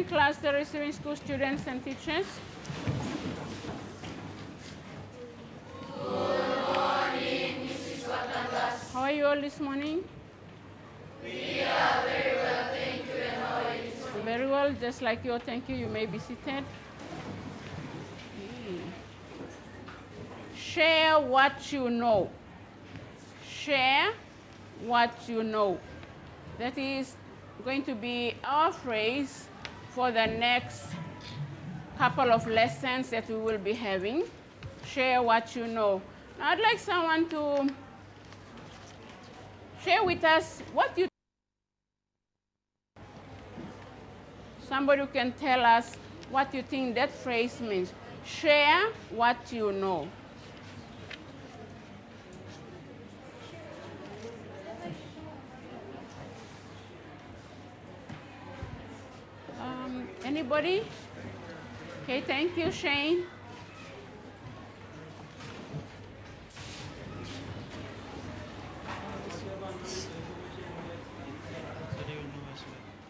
class, the receiving school students and teachers. Good morning, Mrs. Watangas. How are you all this morning? We are very well, thank you, and how are you this morning? Very well, just like you. Thank you. You may be seated. Share what you know. Share what you know. That is going to be our phrase for the next couple of lessons that we will be having. Share what you know. Now I'd like someone to share with us what you. Somebody who can tell us what you think that phrase means. Share what you know. Anybody? Okay, thank you, Shane.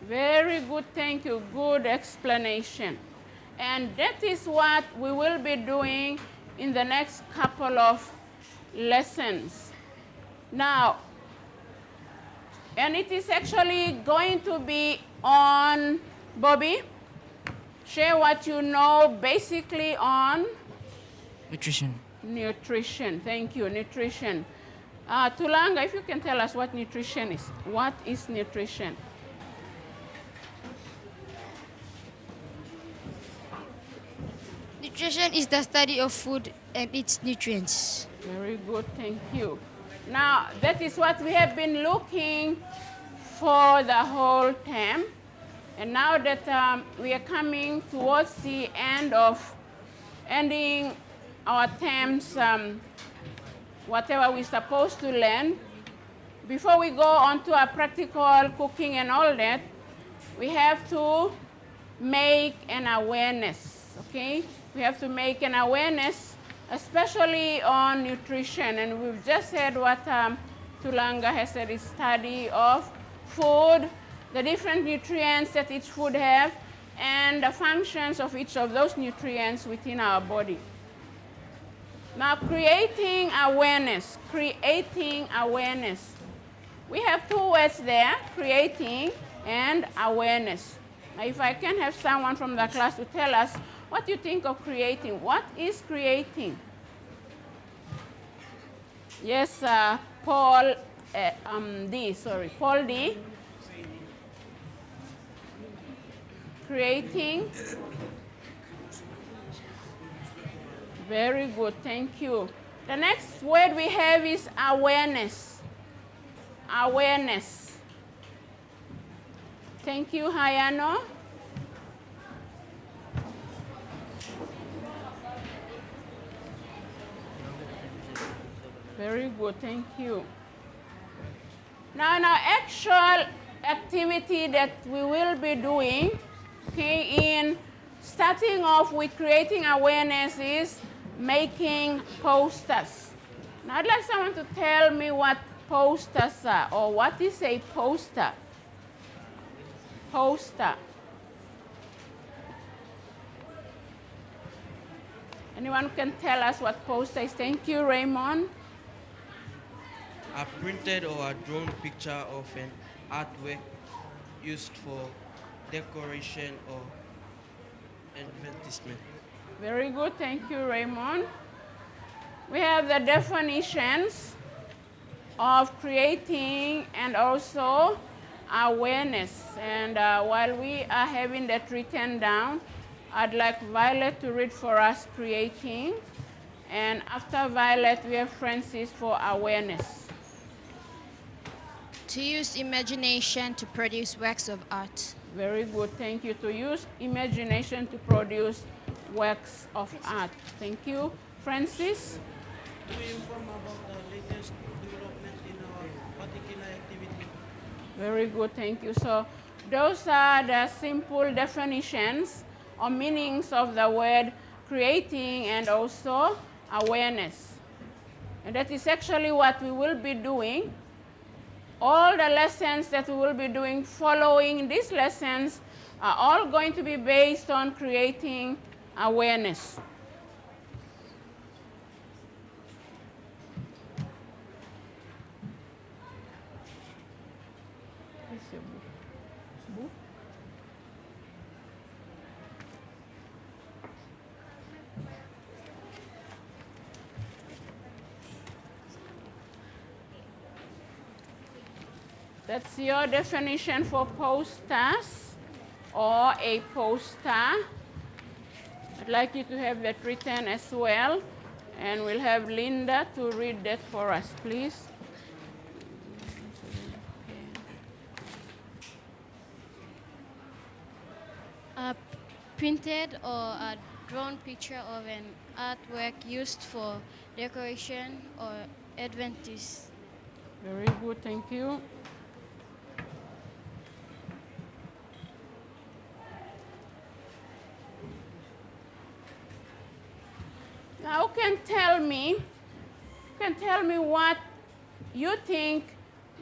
Very good, thank you. Good explanation. And that is what we will be doing in the next couple of lessons. Now, and it is actually going to be on, Bobby, share what you know basically on Nutrition. Nutrition. Thank you, nutrition. Tulanga, if you can tell us what nutrition is. What is nutrition? Nutrition is the study of food and its nutrients. Very good, thank you. Now, that is what we have been looking for the whole term. And now that we are coming towards the end of ending our terms, whatever we're supposed to learn, before we go on to our practical cooking and all that, we have to make an awareness, okay? We have to make an awareness, especially on nutrition. And we've just said what Tulanga has said, is study of food, the different nutrients that each food have, and the functions of each of those nutrients within our body. Now, creating awareness, creating awareness. We have two words there, creating and awareness. Now, if I can have someone from the class to tell us what you think of creating. What is creating? Yes, Paul D. Creating. Very good, thank you. The next word we have is awareness. Awareness. Thank you, Hayano. Very good, thank you. Now, in our actual activity that we will be doing, okay, in starting off with creating awareness is making posters. Now, I'd like someone to tell me what posters are, or what is a poster? Poster. Anyone can tell us what poster is? Thank you, Raymond. A printed or a drawn picture of an artwork used for decoration or advertisement. Very good, thank you, Raymond. We have the definitions of creating and also awareness. And while we are having that written down, I'd like Violet to read for us creating. And after Violet, we have Francis for awareness. To use imagination to produce works of art. Very good, thank you. To use imagination to produce works of art. Thank you. Francis? To inform about the latest development in our particular activity. Very good, thank you. So those are the simple definitions or meanings of the word creating and also awareness. And that is actually what we will be doing. All the lessons that we will be doing following these lessons are all going to be based on creating awareness. That's your definition for posters or a poster. I'd like you to have that written as well, and we'll have Linda to read that for us, please. A printed or a drawn picture of an artwork used for decoration or advantage. Very good, thank you. Now you can tell me what you think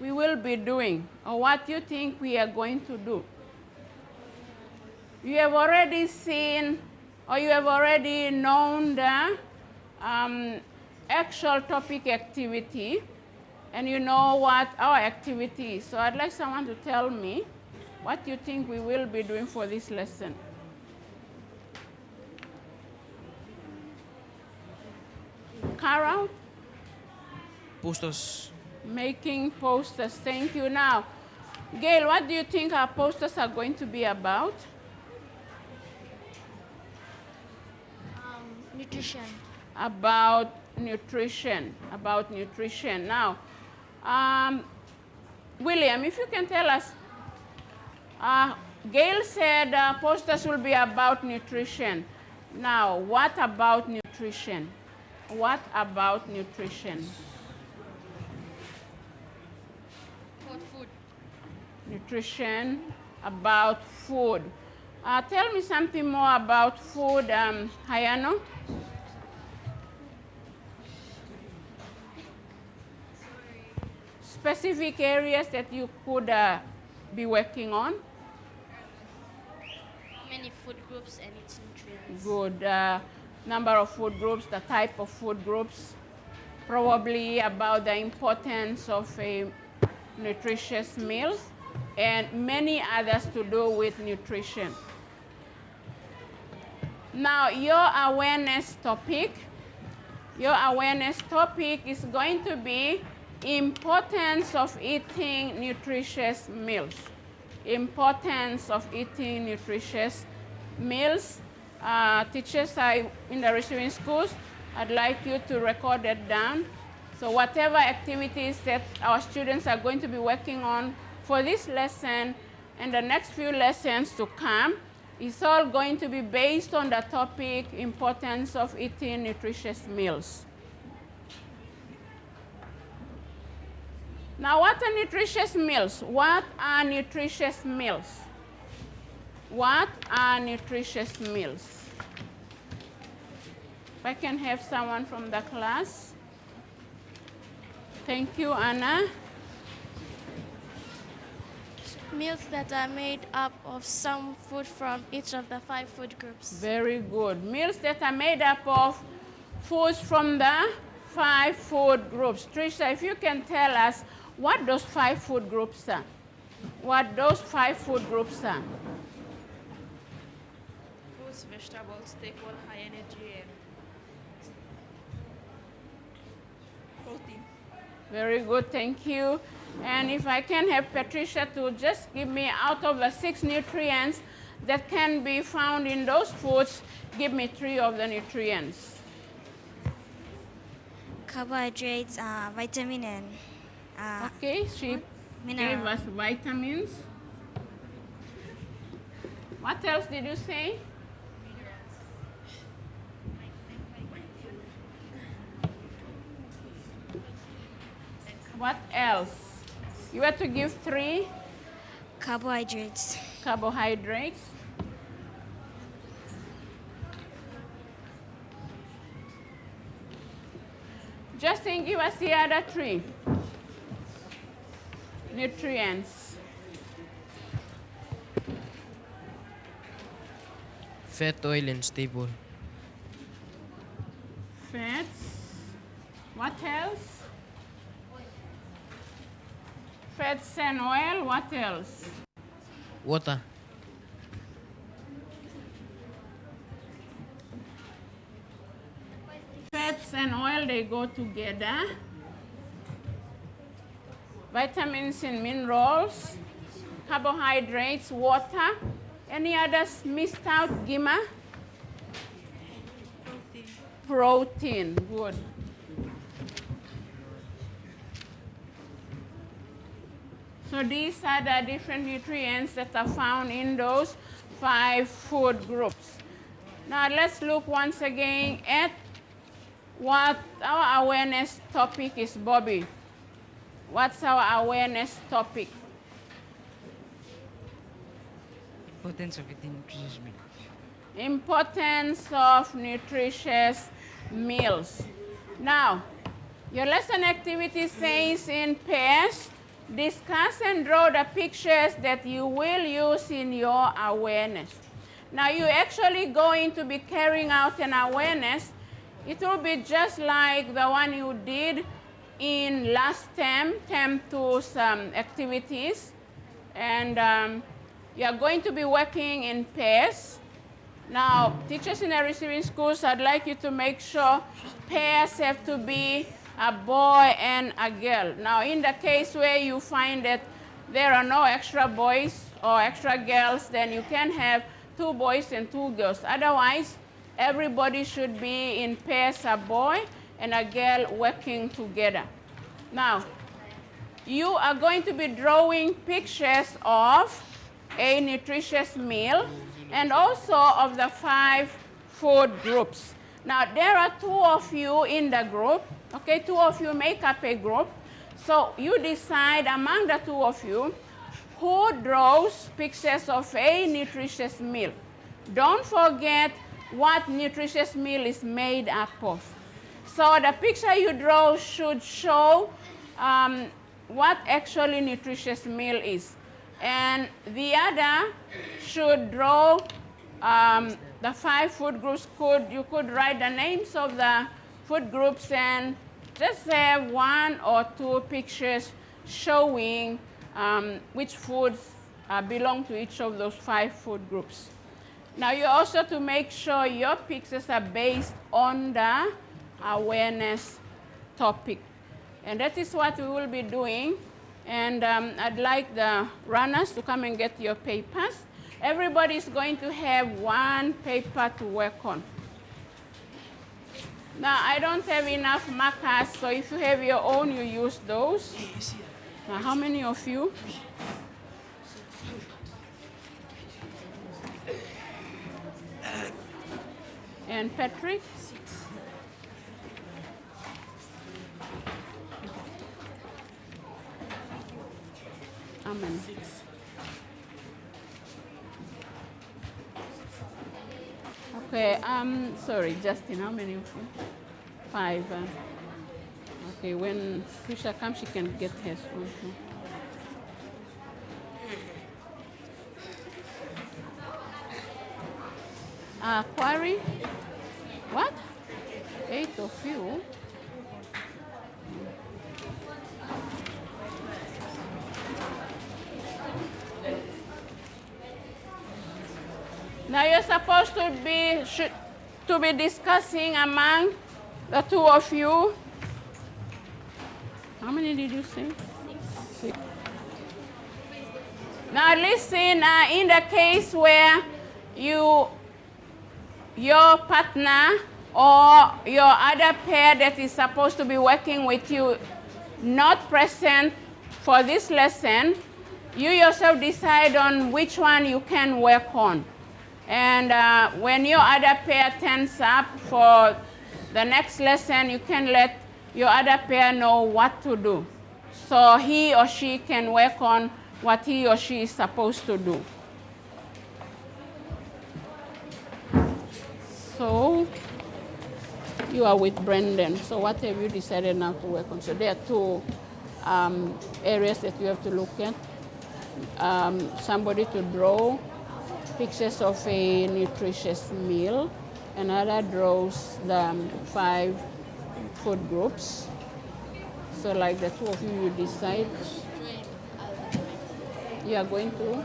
we will be doing or what you think we are going to do. You have already seen or you have already known the actual topic activity, and you know what our activity is. So I'd like someone to tell me what you think we will be doing for this lesson. Carol? Posters. Making posters. Thank you. Now, Gail, what do you think our posters are going to be about? Nutrition. About nutrition. About nutrition. Now, William, if you can tell us, Gail said posters will be about nutrition. Now, what about nutrition? What about nutrition? About food. Nutrition, about food. Tell me something more about food, Hayano. Specific areas that you could be working on. Many food groups and its nutrients. Good. Number of food groups, the type of food groups, probably about the importance of a nutritious meal, and many others to do with nutrition. Now, your awareness topic is going to be importance of eating nutritious meals. Importance of eating nutritious meals. Teachers are in the receiving schools, I'd like you to record that down. So whatever activities that our students are going to be working on for this lesson and the next few lessons to come, is all going to be based on the topic, importance of eating nutritious meals. Now, what are nutritious meals? What are nutritious meals? What are nutritious meals? If I can have someone from the class. Thank you, Anna. Meals that are made up of some food from each of the 5 food groups. Very good. Meals that are made up of foods from the 5 food groups. Trisha, if you can tell us what those 5 food groups are. What those 5 food groups are. Fruits, vegetables, take all high energy and protein. Very good, thank you. And if I can have Patricia to just give me, out of the 6 nutrients that can be found in those foods, give me 3 of the nutrients. Carbohydrates, vitamin and Okay, she gave mineral. us vitamins. What else did you say? What else? You had to give 3 Carbohydrates. carbohydrates. Justin, give us the other 3 nutrients. Fat, oil, and stable. Fats. What else? Fats and oil. What else? Water. Fats and oil, they go together. Vitamins and minerals, carbohydrates, water. Any others missed out, Gima? Protein, good. So these are the different nutrients that are found in those 5 food groups. Now let's look once again at what our awareness topic is, Bobby. What's our awareness topic? Importance of eating nutritious meal. Importance of nutritious meals. Now, your lesson activity says in pairs, discuss and draw the pictures that you will use in your awareness. Now, you're actually going to be carrying out an awareness. It will be just like the one you did in last term 2's activities. And you are going to be working in pairs. Now, teachers in the receiving schools, I'd like you to make sure pairs have to be a boy and a girl. Now, in the case where you find that there are no extra boys or extra girls, then you can have 2 boys and 2 girls. Otherwise, everybody should be in pairs, a boy and a girl working together. Now, you are going to be drawing pictures of a nutritious meal and also of the 5 food groups. Now, there are 2 of you in the group. Okay, 2 of you make up a group. So you decide among the 2 of you who draws pictures of a nutritious meal. Don't forget what nutritious meal is made up of. So the picture you draw should show what actually nutritious meal is. And the other should draw the 5 food groups. You could write the names of the food groups and just have 1 or 2 pictures showing which foods belong to each of those 5 food groups. Now, you also to make sure your pictures are based on the awareness topic. And that is what we will be doing. And I'd like the runners to come and get your papers. Everybody is going to have 1 paper to work on. Now, I don't have enough markers, so if you have your own, you use those. Now, how many of you? And Patrick? 6. How many? 6. Okay, sorry, Justin, how many of you? 5. Okay, when Trisha comes, she can get hers one too. Quarry? What? 8 of you? Now you're supposed to be discussing among the 2 of you. How many did you say? 6. Now listen, in the case where your partner or your other pair that is supposed to be working with you not present for this lesson, you yourself decide on which one you can work on. And when your other pair turns up for the next lesson, you can let your other pair know what to do. So he or she can work on what he or she is supposed to do. So you are with Brendan. So what have you decided now to work on? So there are 2 areas that you have to look at. Somebody to draw pictures of a nutritious meal. Another draws the 5 food groups. So like the two of you, you decide. You are going to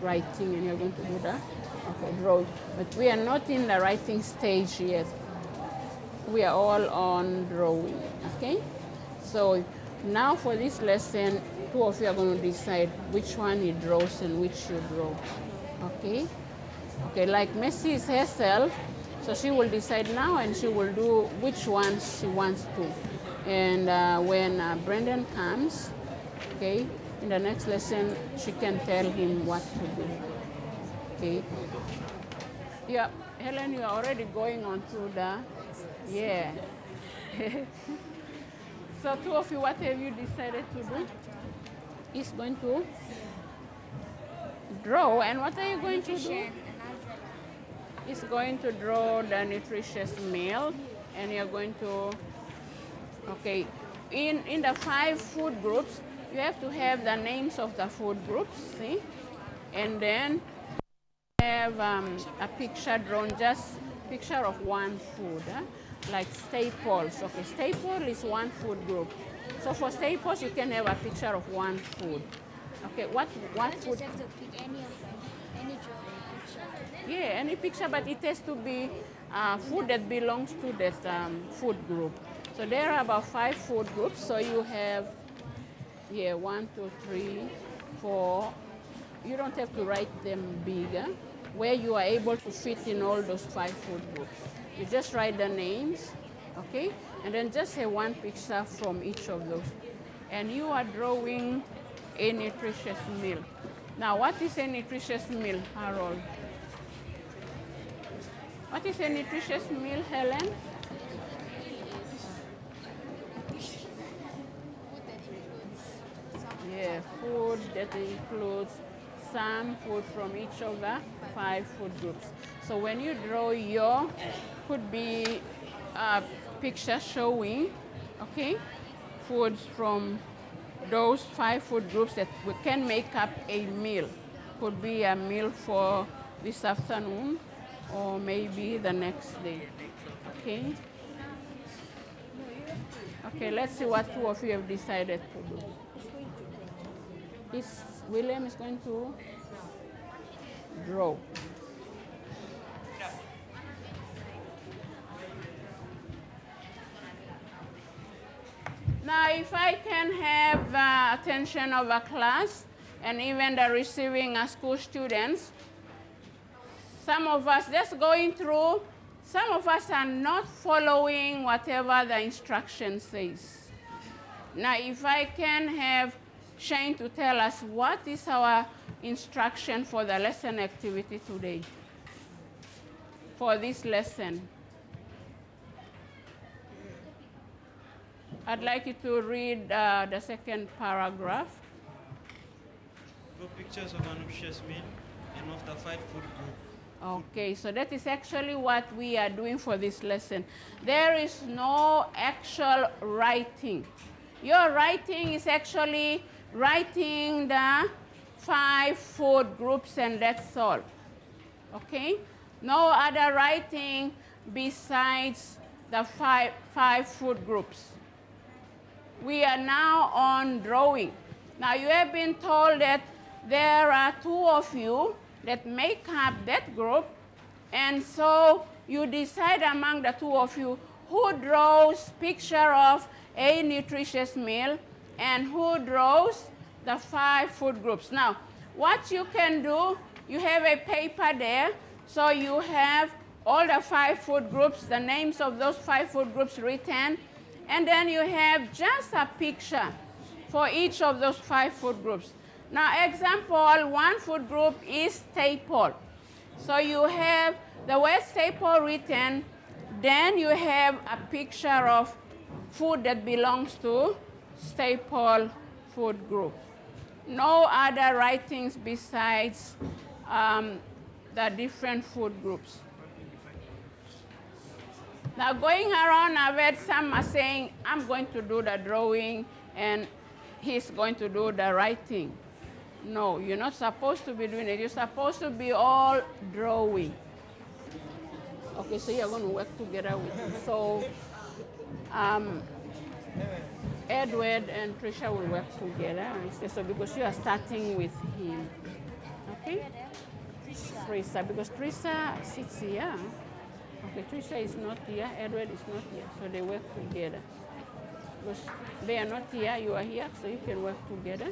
writing and you're going to do that? Okay, draw. But we are not in the writing stage yet. We are all on drawing, okay? So now for this lesson, two of you are going to decide which one he draws and which you draw, okay? Okay, like Messi is herself, so she will decide now and she will do which one she wants to. And when Brendan comes, okay, in the next lesson, she can tell him what to do, okay? Yeah, Helen, you are already going on through the, yeah. So two of you, what have you decided to do? He's going to draw, and what are you going to do? He's going to draw the nutritious meal, and you're going to, okay, in the 5 food groups, you have to have the names of the food groups, see? And then have a picture drawn, just picture of one food, like staples. Okay, staple is one food group. So for staples, you can have a picture of one food. Okay, what food? Just have to pick any of them, any drawing picture. Yeah, any picture, but it has to be food that belongs to that food group. So there are about 5 food groups. So you have, yeah, 1, 2, 3, 4. You don't have to write them bigger, where you are able to fit in all those 5 food groups. You just write the names, okay? And then just have one picture from each of those. And you are drawing a nutritious meal. Now, what is a nutritious meal, Harold? What is a nutritious meal, Helen? Yeah, food that includes some food from each of the 5 food groups. So when you draw your, could be a picture showing, okay, foods from those 5 food groups that we can make up a meal. Could be a meal for this afternoon or maybe the next day, okay? Okay, let's see what two of you have decided to do. William is going to draw. Now, if I can have the attention of a class and even the receiving school students, some of us, just going through, some of us are not following whatever the instruction says. Now, if I can have Shane to tell us what is our instruction for the lesson activity today, for this lesson. I'd like you to read the second paragraph. Draw pictures of an nutritious meal and of the 5 food groups. Okay, so that is actually what we are doing for this lesson. There is no actual writing. Your writing is actually writing the 5 food groups and that's all, okay? No other writing besides the five food groups. We are now on drawing. Now you have been told that there are 2 of you that make up that group, and so you decide among the 2 of you who draws picture of a nutritious meal and who draws the 5 food groups. Now, what you can do, you have a paper there, so you have all the 5 food groups, the names of those 5 food groups written, and then you have just a picture for each of those 5 food groups. Now, example, one food group is staple. So you have the word staple written, then you have a picture of food that belongs to staple food group. No other writings besides the different food groups. Now going around, I've heard some are saying, I'm going to do the drawing and he's going to do the writing. No, you're not supposed to be doing it. You're supposed to be all drawing. Okay, so you're going to work together with him. So Edward and Trisha will work together. So because you are starting with him. Okay? Trisha, because Trisha sits here. Okay, Trisha is not here, Edward is not here, so they work together. Because they are not here, you are here, so you can work together.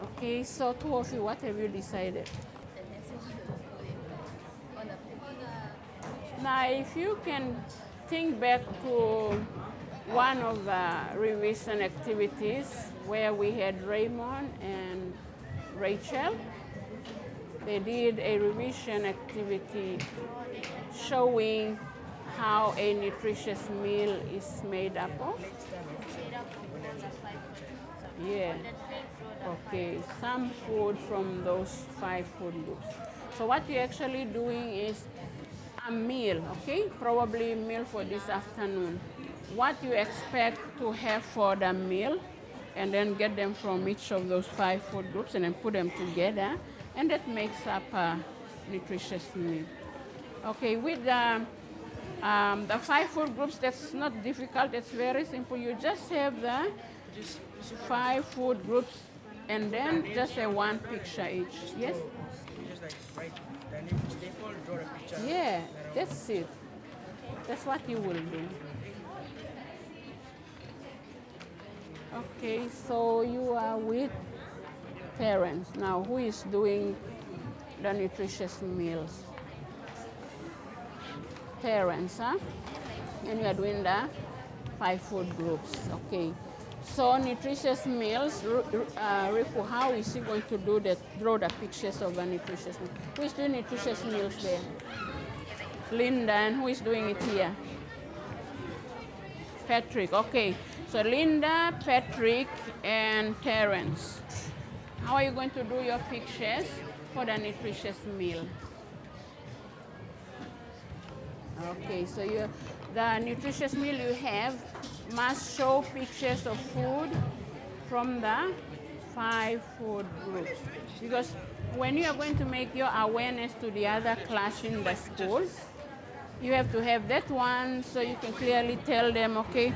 Okay, so two of you, what have you decided? Now, if you can think back to one of the revision activities where we had Raymond and Rachel, they did a revision activity showing how a nutritious meal is made up of. Yeah. Okay, some food from those 5 food groups. So what you're actually doing is a meal, okay? Probably a meal for this afternoon. What you expect to have for the meal, and then get them from each of those 5 food groups and then put them together, and that makes up a nutritious meal. Okay, with the 5 food groups, that's not difficult, it's very simple. You just have the 5 food groups and then just a one picture each. Yes? You just like write the name staple, draw a picture. Yeah, that's it. That's what you will do. Okay, so you are with parents. Now, who is doing the nutritious meals? Parents, huh? And you are doing the 5 food groups. Okay. So nutritious meals, Riku, how is he going to do that? Draw the pictures of the nutritious meals. Who is doing nutritious meals there? Linda, and who is doing it here? Patrick. Okay. So Linda, Patrick, and Terence. How are you going to do your pictures for the nutritious meal? Okay, so the nutritious meal you have must show pictures of food from the 5 food groups. Because when you are going to make your awareness to the other class in the schools, you have to have that one so you can clearly tell them, okay,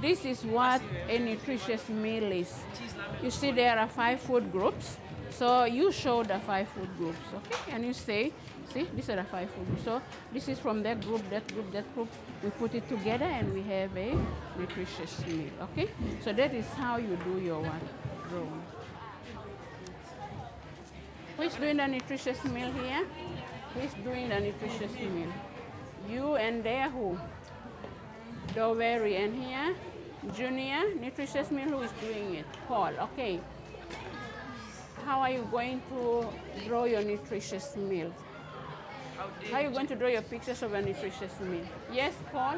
this is what a nutritious meal is. You see there are 5 food groups, so you show the 5 food groups, okay? And you say, see, these are the 5 food groups. So this is from that group, that group, that group. We put it together and we have a nutritious meal, okay? So that is how you do your one drawing. Who is doing the nutritious meal here? Who is doing the nutritious meal? You and there who? Dovery, and here, Junior, nutritious meal, who is doing it? Paul, okay. How are you going to draw your nutritious meal? How are you going to draw your pictures of a nutritious meal? Yes, Paul?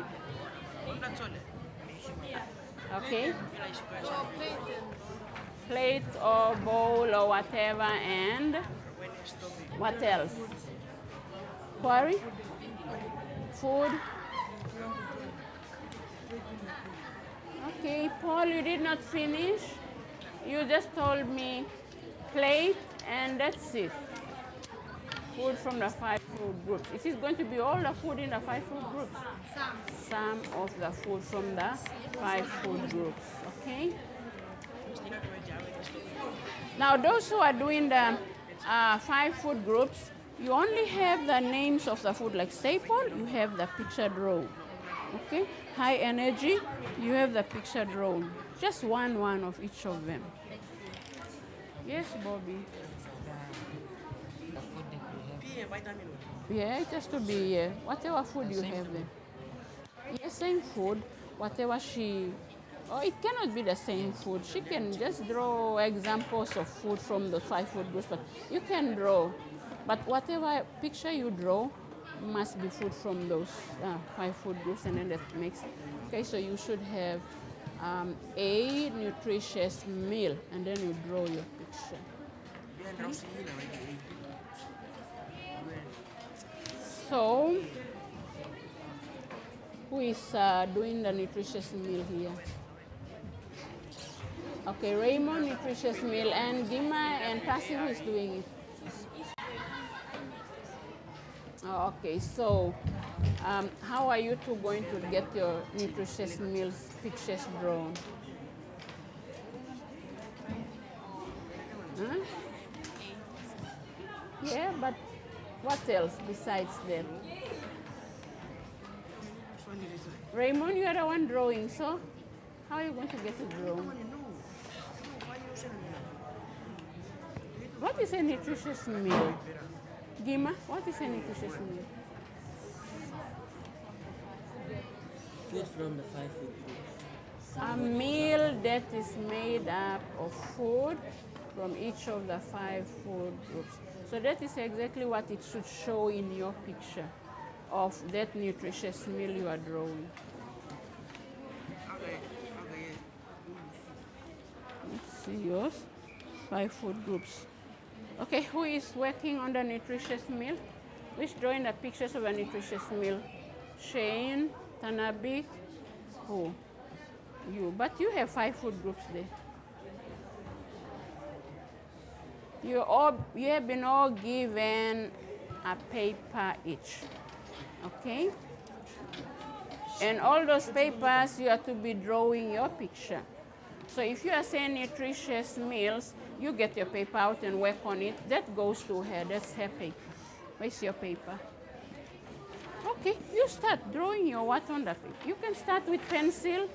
Okay. Plate or bowl or whatever, and what else? Quarry? Food? Okay, Paul, you did not finish. You just told me plate and that's it. Food from the 5 food groups. Is it going to be all the food in the 5 food groups? Some of the food from the 5 food groups, okay? Now, those who are doing the 5 food groups, you only have the names of the food, like staple, you have the picture drawn, okay? High energy, you have the picture drawn. Just one of each of them. Yes, Bobby? The food that we have. Vitamin. Yeah, it has to be whatever food you have there. Yes, same food, whatever she... Oh, it cannot be the same food. She can just draw examples of food from the 5 food groups, but you can draw. But whatever picture you draw must be food from those 5 food groups, and then that makes... Okay, so you should have a nutritious meal, and then you draw your picture. So, who is doing the nutritious meal here? Okay, Raymond, nutritious meal, and Dima and Tassie, who is doing it? Oh, okay, so how are you two going to get your nutritious meals pictures drawn? Huh? Yeah, but what else besides that? Raymond, you are the one drawing, so how are you going to get it drawn? What is a nutritious meal? Gima, what is a nutritious meal? Food from the 5 food groups. A meal that is made up of food from each of the 5 food groups. So that is exactly what it should show in your picture of that nutritious meal you are drawing. Let's see yours. 5 food groups. Okay, who is working on the nutritious meal? Who's drawing the pictures of a nutritious meal? Shane, Tanabi, who? You. But you have 5 food groups there. You have been all given a paper each. Okay? And all those papers you have to be drawing your picture. So if you are saying nutritious meals, you get your paper out and work on it. That goes to her. That's her paper. Where's your paper? Okay, you start drawing your what on the paper. You can start with pencil,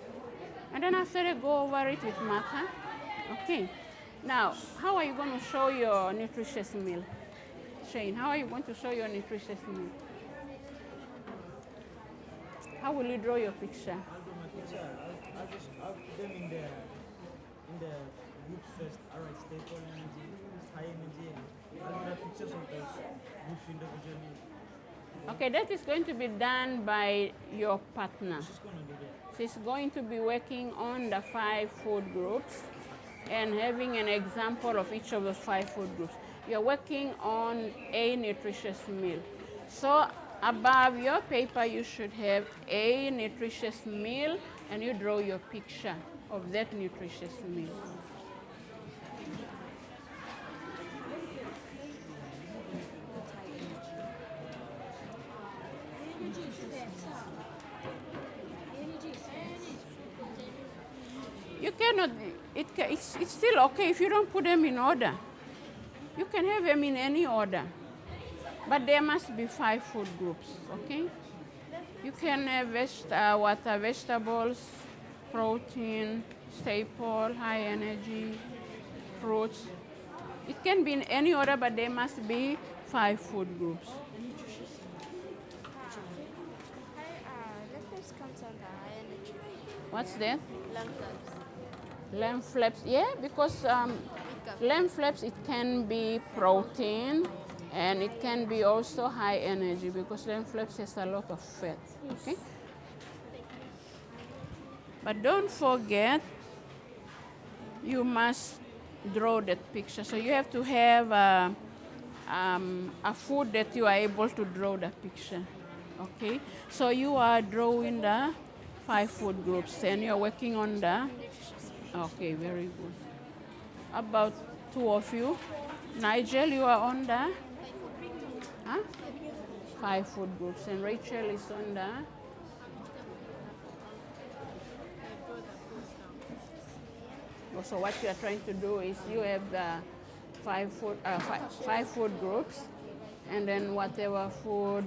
and then after that go over it with marker. Okay. Now, how are you going to show your nutritious meal? Shane, how are you going to show your nutritious meal? How will you draw your picture? I'll do my picture. I'll put them in the groups first. Alright, staple energy, high energy. I'll do the pictures of those groups individually. Okay, that is going to be done by your partner. She's gonna do that. She's going to be working on the 5 food groups and having an example of each of those 5 food groups. You're working on a nutritious meal. So above your paper, you should have a nutritious meal, and you draw your picture of that nutritious meal. You cannot, it's still okay if you don't put them in order. You can have them in any order. But there must be 5 food groups, okay? You can have vegetables, protein, staple, high energy, fruits. It can be in any order, but there must be 5 food groups. Lettuce comes under high energy. What's that? Lamb flaps. Lamb flaps, yeah, because lamb flaps, it can be protein and it can be also high energy because lamb flaps has a lot of fat, okay? But don't forget, you must draw that picture. So you have to have a food that you are able to draw the picture, okay? So you are drawing the 5 food groups and you're working on the, okay, very good. About 2 of you. Nigel, you are on the 5 food groups, and Rachel is on the so what you are trying to do is you have the 5 food groups, and then whatever food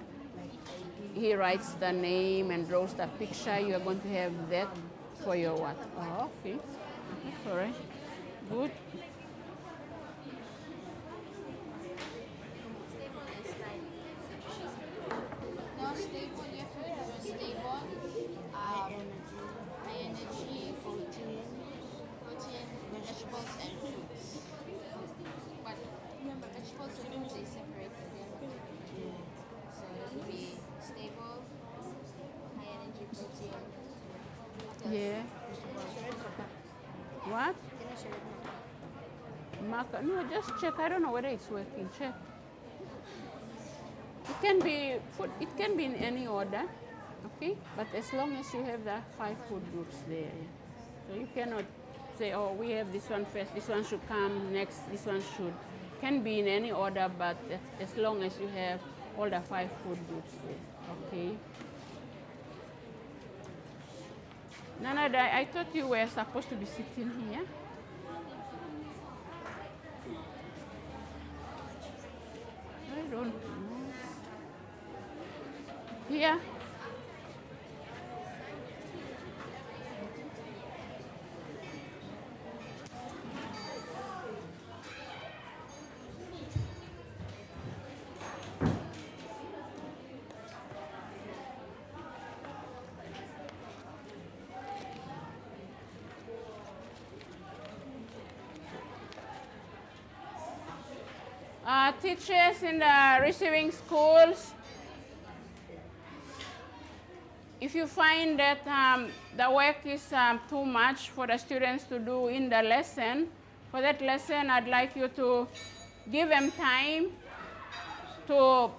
he writes the name and draws the picture, you are going to have that for your what? Oh, okay. That's all right. Good. No, stable, you have to do stable. High energy, protein, vegetables, and fruits. But remember, vegetables and fruits, they separate together. So it will be stable, high energy, protein. Yeah. What? Marker. No, just check. I don't know whether it's working. Check. It can be food. It can be in any order, okay? But as long as you have the 5 food groups there, yeah. So you cannot say, oh, we have this one first, this one should come next, this one should. Can be in any order, but as long as you have all the 5 food groups there. Okay. Nana, I thought you were supposed to be sitting here. I don't know. Here? Teachers in the receiving schools, if you find that the work is too much for the students to do in the lesson, for that lesson I'd like you to give them time to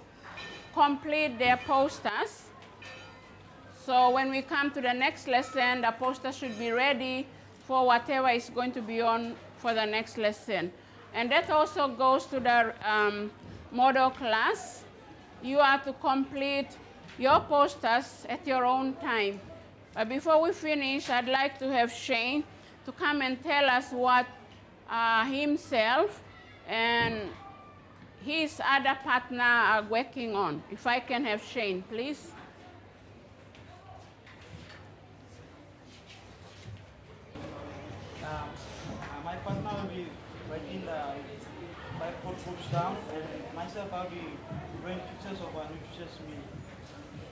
complete their posters. So when we come to the next lesson, the poster should be ready for whatever is going to be on for the next lesson. And that also goes to the model class. You are to complete your posters at your own time. But before we finish, I'd like to have Shane to come and tell us what himself and his other partner are working on. If I can have Shane, please. My partner will be writing the 5 food groups down, and myself I'll be drawing pictures of a nutritious meal.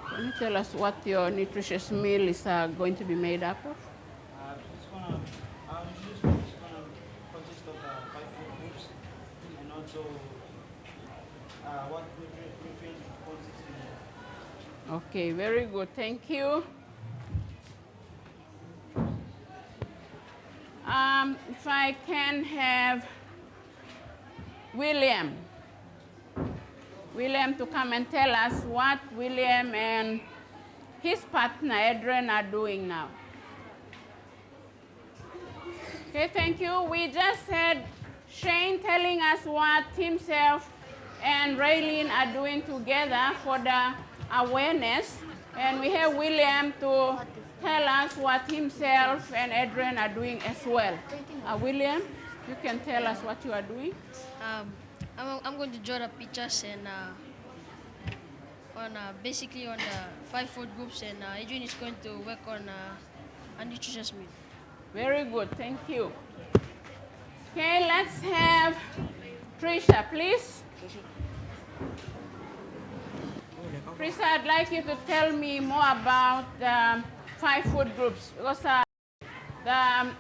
Can you tell us what your nutritious meal is going to be made up of? Our nutritious meal is going to consist of the 5 food groups, and also what nutrients consists in it. Okay, very good. Thank you. If I can have William to come and tell us what William and his partner Adrian are doing now. Okay, thank you. We just had Shane telling us what himself and Raylene are doing together for the awareness, and we have William to tell us what himself and Adrian are doing as well. William, you can tell us what you are doing. I'm going to draw the pictures and basically on the 5 food groups, and Adrian is going to work on a nutritious meal. Very good, thank you. Okay, let's have Trisha, please. Trisha, I'd like you to tell me more about the 5 food groups, because the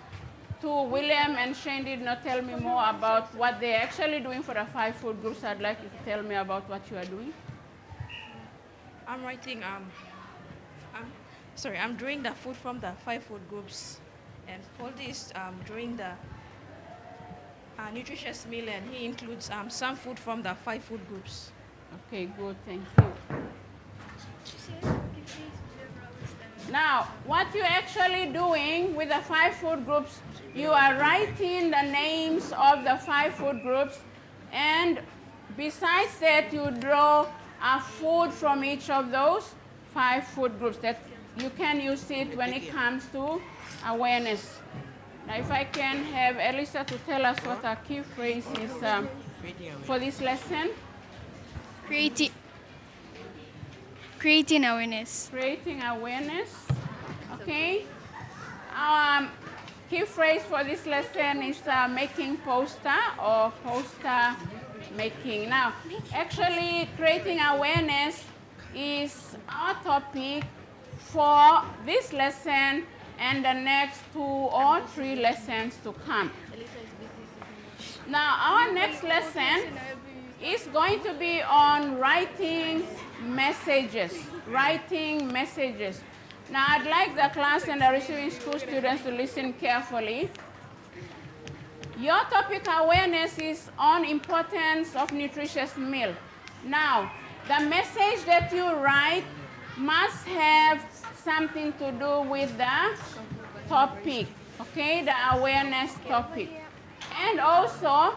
two, William and Shane, did not tell me more about what they're actually doing for the 5 food groups. I'd like you to tell me about what you are doing. I'm writing, I'm drawing the food from the 5 food groups. And all this, drawing the nutritious meal, and he includes some food from the 5 food groups. Okay, good, thank you. Now, what you're actually doing with the 5 food groups, you are writing the names of the 5 food groups, and besides that, you draw a food from each of those 5 food groups. That you can use it when it comes to awareness. Now, if I can have Elisa to tell us what our key phrase is for this lesson. Creating awareness. Creating awareness. Okay. Our key phrase for this lesson is making poster or poster making. Now, actually, creating awareness is our topic for this lesson and the next 2 or 3 lessons to come. Now, our next lesson is going to be on writing messages. Writing messages. Now, I'd like the class and the receiving school students to listen carefully. Your topic awareness is on importance of nutritious meal. Now, the message that you write must have something to do with the topic. okay, the awareness topic. And also,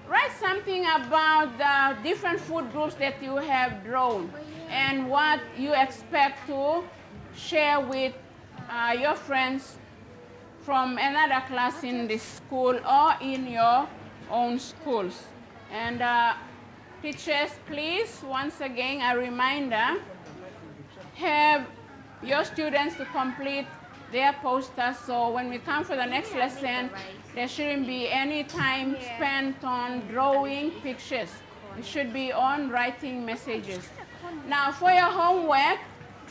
write something about the different food groups that you have drawn and what you expect to share with your friends from another class in this school or in your own schools. And teachers, please, once again, a reminder, have your students to complete their posters, so when we come for the next lesson, there shouldn't be any time spent on drawing pictures. It should be on writing messages. Now for your homework,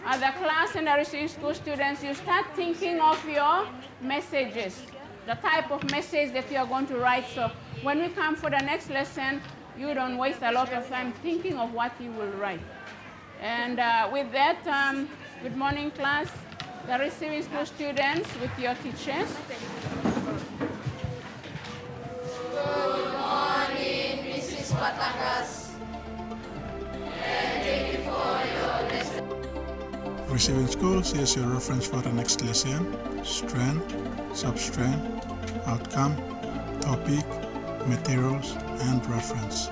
the class and the receiving school students, you start thinking of your messages, the type of message that you are going to write. So when we come for the next lesson, you don't waste a lot of time thinking of what you will write. And with that, good morning class, the receiving school students with your teachers. Good morning, Mrs. Patakas. And thank you for your lesson. Receiving schools, here's your reference for the next lesson: strand, substrand, outcome, topic, materials, and reference.